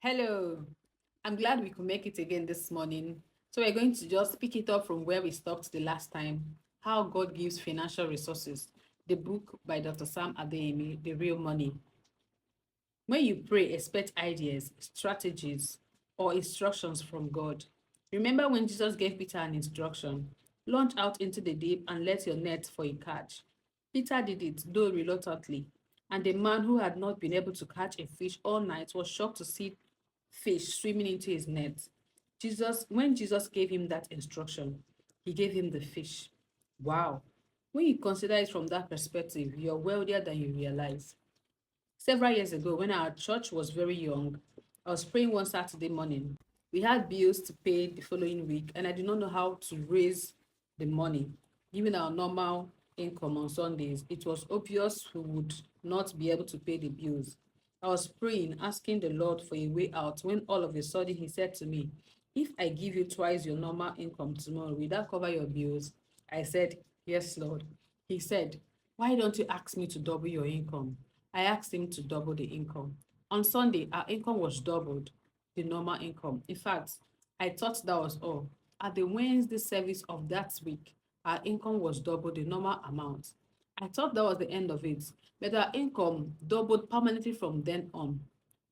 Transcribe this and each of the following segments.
Hello, I'm glad we could make it again this morning. So, we're going to just pick it up from where we stopped the last time. How God Gives Financial Resources, the book by Dr. Sam Adeyemi, The Real Money. When you pray, expect ideas, strategies, or instructions from God. Remember when Jesus gave Peter an instruction: launch out into the deep and let your net for a catch. Peter did it, though reluctantly, and the man who had not been able to catch a fish all night was shocked to see fish swimming into his net. When Jesus gave him that instruction, he gave him the fish. Wow. When you consider it from that perspective, you're wealthier than you realize. Several years ago, when our church was very young, I was praying one Saturday morning. We had bills to pay the following week, and I did not know how to raise the money. Given our normal income on Sundays, it was obvious we would not be able to pay the bills. I was praying, asking the Lord for a way out, when all of a sudden He said to me, "If I give you twice your normal income tomorrow, will that cover your bills?" I said, "Yes, Lord." He said, "Why don't you ask me to double your income?" I asked him to double the income. On Sunday, our income was doubled the normal income. In fact, I thought that was all. At the Wednesday service of that week, our income was double the normal amount. I thought that was the end of it, but our income doubled permanently from then on.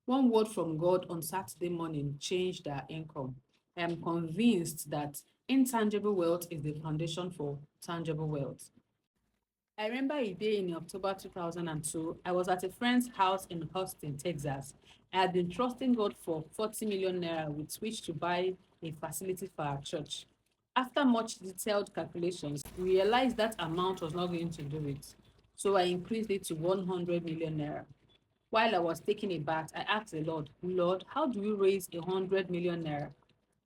One word from God on Saturday morning changed our income. I am convinced that intangible wealth is the foundation for tangible wealth. I remember a day in October 2002. I was at a friend's house in Austin, Texas. I had been trusting God for 40 million naira with which to buy a facility for our church. After much detailed calculations, we realized that amount was not going to do it. So I increased it to 100 million naira. While I was taking a bath, I asked the Lord, "Lord, how do we raise 100 million naira?"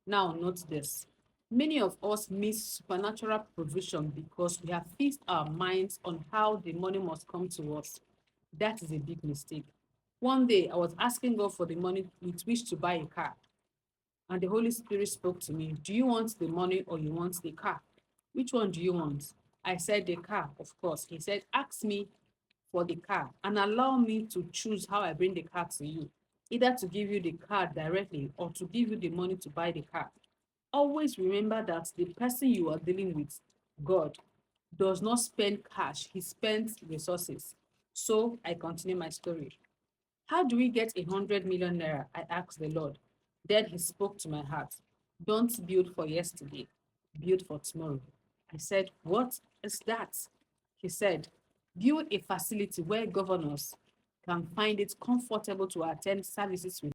Now, note this. Many of us miss supernatural provision because we have fixed our minds on how the money must come to us. That is a big mistake. One day, I was asking God for the money with which to buy a car, and the Holy Spirit spoke to me. "Do you want the money or you want the car? Which one do you want?" I said, "The car, of course." He said, "Ask me for the car and allow me to choose how I bring the car to you, either to give you the car directly or to give you the money to buy the car." Always remember that the person you are dealing with, God, does not spend cash, He spends resources. So I continue my story. How do we get 100 million naira? I asked the Lord. Then He spoke to my heart. "Don't build for yesterday, build for tomorrow." I said, "What is that?" He said, "Build a facility where governors can find it comfortable to attend services with